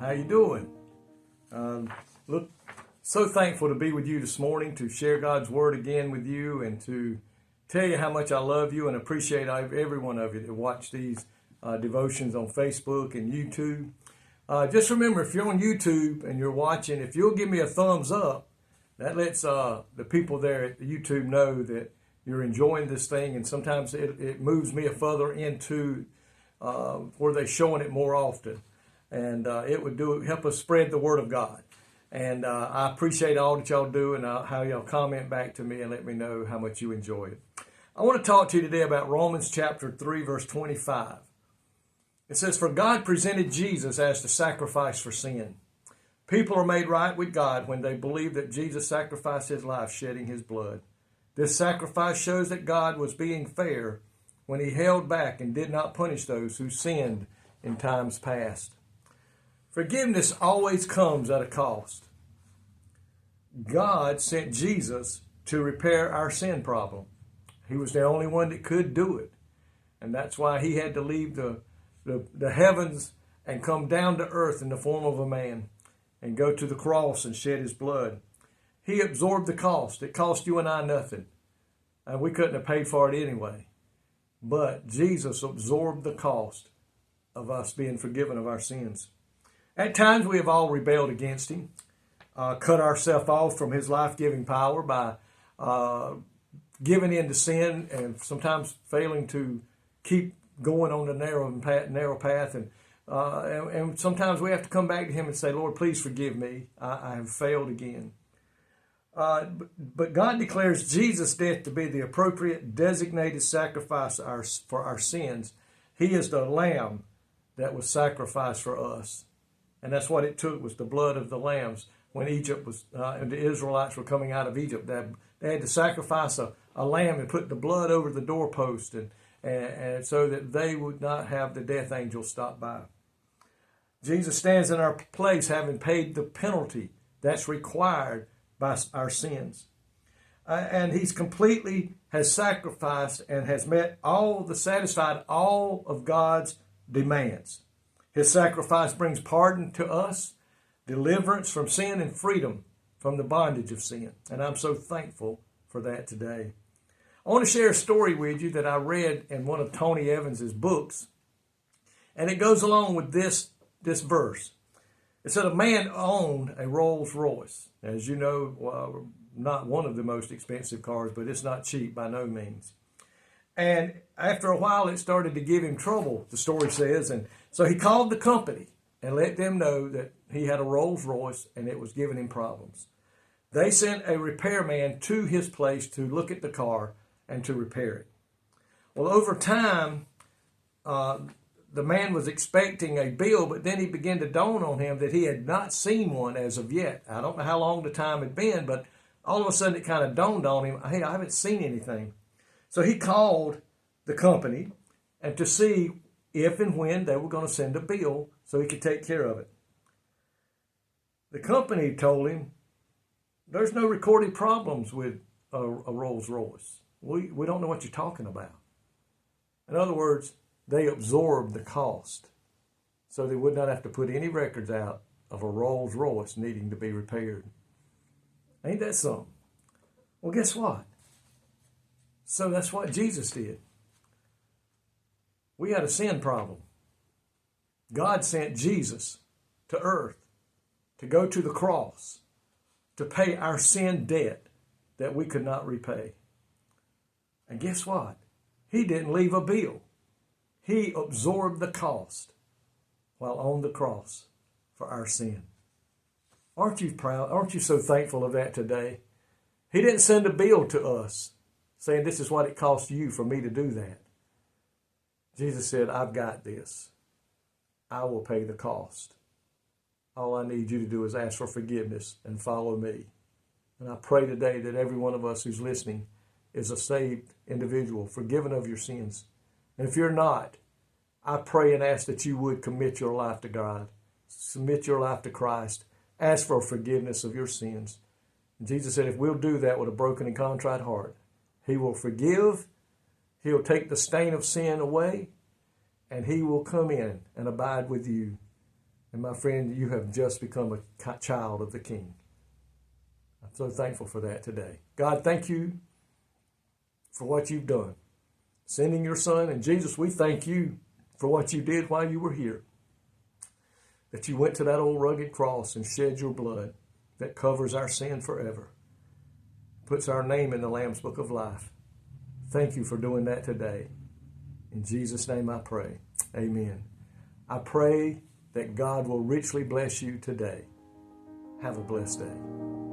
How you doing? Look, so thankful to be with you this morning, to share God's Word again with you, and to tell you how much I love you and appreciate every one of you that watch these devotions on Facebook and YouTube. Just remember, if you're on YouTube and you're watching, if you'll give me a thumbs up, that lets the people there at YouTube know that you're enjoying this thing, and sometimes it moves me further into where they're showing it more often. And it would help us spread the Word of God. And I appreciate all that y'all do and how y'all comment back to me and let me know how much you enjoy it. I want to talk to you today about Romans chapter 3, verse 25. It says, "For God presented Jesus as the sacrifice for sin. People are made right with God when they believe that Jesus sacrificed his life, shedding his blood. This sacrifice shows that God was being fair when he held back and did not punish those who sinned in times past." Forgiveness always comes at a cost. God sent Jesus to repair our sin problem. He was the only one that could do it. And that's why he had to leave the heavens and come down to earth in the form of a man and go to the cross and shed his blood. He absorbed the cost. It cost you and I nothing. And we couldn't have paid for it anyway. But Jesus absorbed the cost of us being forgiven of our sins. At times we have all rebelled against him, cut ourselves off from his life-giving power by giving in to sin and sometimes failing to keep going on the narrow path. And sometimes we have to come back to him and say, "Lord, please forgive me. I have failed again." But God declares Jesus' death to be the appropriate designated sacrifice for our sins. He is the lamb that was sacrificed for us. And that's what it took, was the blood of the lambs. When Egypt was, and the Israelites were coming out of Egypt, they had to sacrifice a lamb and put the blood over the doorpost, and so that they would not have the death angel stop by. Jesus stands in our place, having paid the penalty that's required by our sins. And he's completely has sacrificed and has satisfied all of God's demands. His sacrifice brings pardon to us, deliverance from sin, and freedom from the bondage of sin. And I'm so thankful for that today. I want to share a story with you that I read in one of Tony Evans's books. And it goes along with this verse. It said a man owned a Rolls Royce. As you know, not one of the most expensive cars, but it's not cheap by no means. And after a while, it started to give him trouble, the story says. And so he called the company and let them know that he had a Rolls Royce and it was giving him problems. They sent a repairman to his place to look at the car and to repair it. Well, over time, the man was expecting a bill, but then he began to dawn on him that he had not seen one as of yet. I don't know how long the time had been, but all of a sudden it kind of dawned on him, hey, I haven't seen anything. So he called the company and to see if and when they were going to send a bill so he could take care of it. The company told him, there's no recorded problems with a Rolls Royce. We don't know what you're talking about. In other words, they absorbed the cost so they would not have to put any records out of a Rolls Royce needing to be repaired. Ain't that something? Well, guess what? So that's what Jesus did. We had a sin problem. God sent Jesus to earth to go to the cross to pay our sin debt that we could not repay. And guess what? He didn't leave a bill. He absorbed the cost while on the cross for our sin. Aren't you proud? Aren't you so thankful of that today? He didn't send a bill to us saying, this is what it cost you for me to do that. Jesus said, I've got this. I will pay the cost. All I need you to do is ask for forgiveness and follow me. And I pray today that every one of us who's listening is a saved individual, forgiven of your sins. And if you're not, I pray and ask that you would commit your life to God. Submit your life to Christ. Ask for forgiveness of your sins. And Jesus said, if we'll do that with a broken and contrite heart, he will forgive, he'll take the stain of sin away, and he will come in and abide with you And my friend, you have just become a child of the King. I'm so thankful for that today. God, thank you for what you've done. Sending your son. And Jesus, we thank you for what you did while you were here. That you went to that old rugged cross and shed your blood that covers our sin forever. Puts our name in the Lamb's Book of Life. Thank you for doing that today. In Jesus' name I pray. Amen. I pray that God will richly bless you today. Have a blessed day.